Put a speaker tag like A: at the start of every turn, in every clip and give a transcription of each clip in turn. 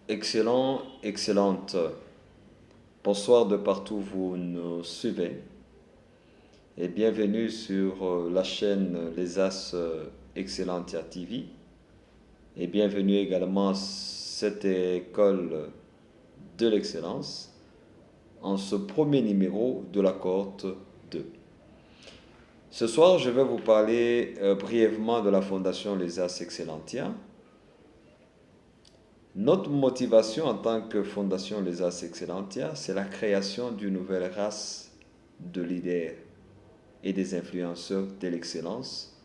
A: Excellent, excellente. Bonsoir de partout où vous nous suivez et bienvenue sur la chaîne Les As Excellentia TV et bienvenue également à cette école de l'excellence en ce premier numéro de la cohorte 2. Ce soir, je vais vous parler brièvement de la fondation Les As Excellentia. Notre motivation en tant que Fondation Les As Excellentia, c'est la création d'une nouvelle race de leaders et des influenceurs de l'excellence,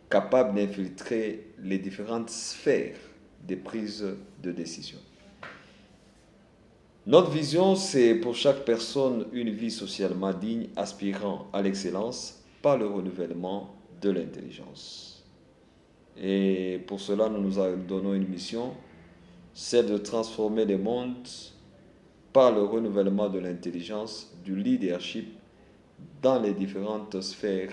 A: capables d'infiltrer les différentes sphères des prises de décision. Notre vision, c'est pour chaque personne une vie socialement digne, aspirant à l'excellence par le renouvellement de l'intelligence. Et pour cela, nous nous donnons une mission, c'est de transformer le monde par le renouvellement de l'intelligence, du leadership dans les différentes sphères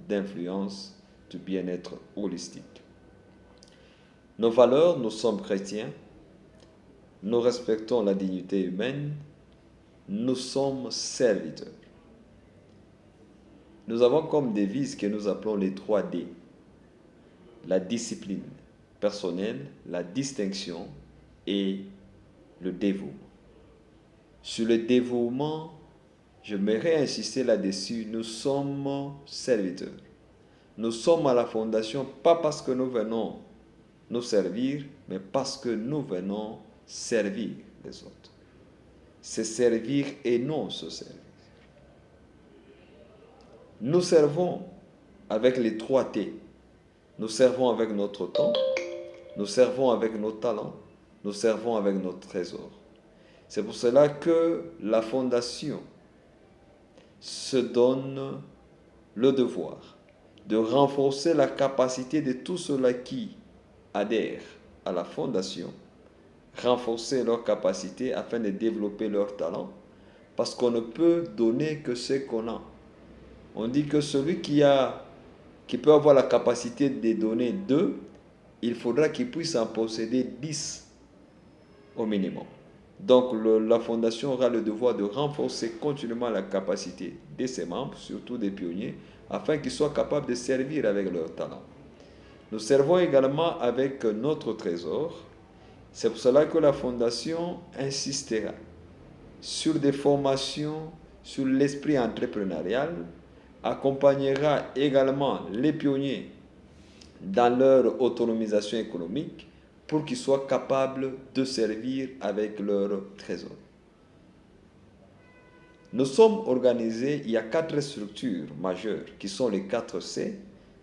A: d'influence du bien-être holistique. Nos valeurs, nous sommes chrétiens, nous respectons la dignité humaine, nous sommes serviteurs. Nous avons comme devise que nous appelons les 3D, la discipline personnelle, la distinction et le dévouement. Sur le dévouement, j'aimerais insister là-dessus, nous sommes serviteurs. Nous sommes à la fondation pas parce que nous venons nous servir, mais parce que nous venons servir les autres. C'est servir et non se servir. Nous servons avec les 3 T. Nous servons avec notre temps, nous servons avec nos talents, nous servons avec notre trésor. C'est pour cela que la fondation se donne le devoir de renforcer la capacité de tous ceux-là qui adhèrent à la fondation, renforcer leur capacité afin de développer leur talent, parce qu'on ne peut donner que ce qu'on a. On dit que celui qui peut avoir la capacité de donner 2, il faudra qu'il puisse en posséder 10 au minimum. Donc la fondation aura le devoir de renforcer continuellement la capacité de ses membres, surtout des pionniers, afin qu'ils soient capables de servir avec leur talent. Nous servons également avec notre trésor. C'est pour cela que la fondation insistera sur des formations, sur l'esprit entrepreneurial, accompagnera également les pionniers dans leur autonomisation économique pour qu'ils soient capables de servir avec leur trésor. Nous sommes organisés, il y a 4 structures majeures qui sont les 4 C.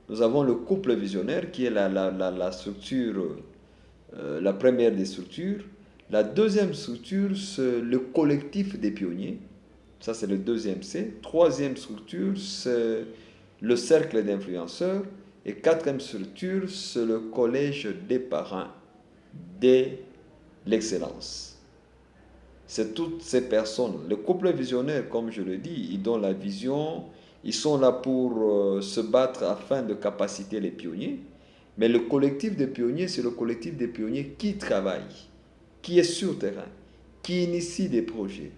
A: Nous avons le couple visionnaire qui est la structure, la première des structures. La deuxième structure, c'est le collectif des pionniers. Ça, c'est le deuxième C. Troisième structure, c'est le cercle d'influenceurs. Et quatrième structure, c'est le collège des parents de l'excellence. C'est toutes ces personnes. Le couple visionnaire, comme je le dis, ils donnent la vision, ils sont là pour se battre afin de capaciter les pionniers. Mais le collectif des pionniers, c'est le collectif des pionniers qui travaille, qui est sur terrain, qui initie des projets,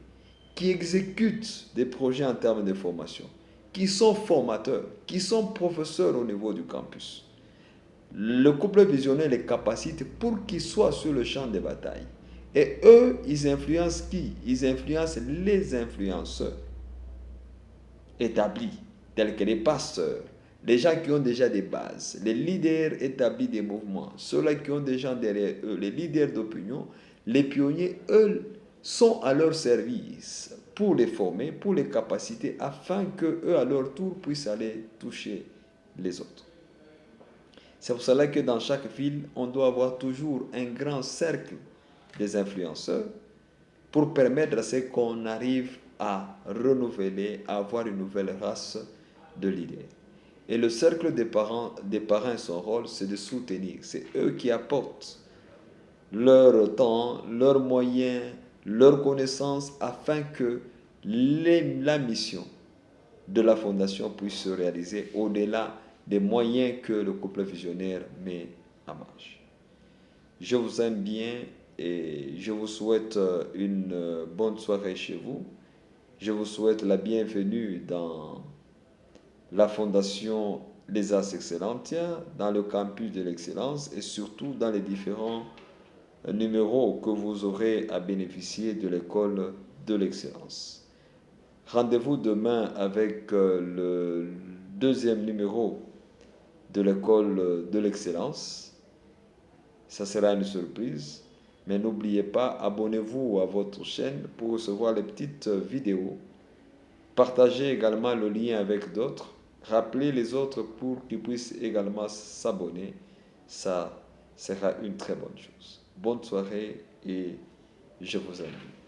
A: qui exécute des projets en termes de formation, qui sont formateurs, qui sont professeurs au niveau du campus. Le couple visionnaire les capacite pour qu'ils soient sur le champ de bataille. Et eux, ils influencent qui? Ils influencent les influenceurs établis, tels que les pasteurs, les gens qui ont déjà des bases, les leaders établis des mouvements, ceux-là qui ont des gens derrière eux, les leaders d'opinion, les pionniers, eux, sont à leur service pour les former, pour les capaciter, afin qu'eux, à leur tour, puissent aller toucher les autres. C'est pour cela que dans chaque ville, on doit avoir toujours un grand cercle des influenceurs pour permettre à ce qu'on arrive à renouveler, à avoir une nouvelle race de leaders. Et le cercle des parents, son rôle, c'est de soutenir. C'est eux qui apportent leur temps, leurs moyens, leurs connaissances afin que la mission de la fondation puisse se réaliser au-delà des moyens que le couple visionnaire met en marche. Je vous aime bien et je vous souhaite une bonne soirée chez vous. Je vous souhaite la bienvenue dans la Fondation Les Arts Excellentiens, dans le campus de l'excellence et surtout dans les différents numéros que vous aurez à bénéficier de l'école de l'excellence. Rendez-vous demain avec le deuxième numéro de l'école de l'excellence. Ça sera une surprise. Mais n'oubliez pas, abonnez-vous à votre chaîne pour recevoir les petites vidéos. Partagez également le lien avec d'autres. Rappelez les autres pour qu'ils puissent également s'abonner. Ça sera une très bonne chose. Bonne soirée et je vous invite.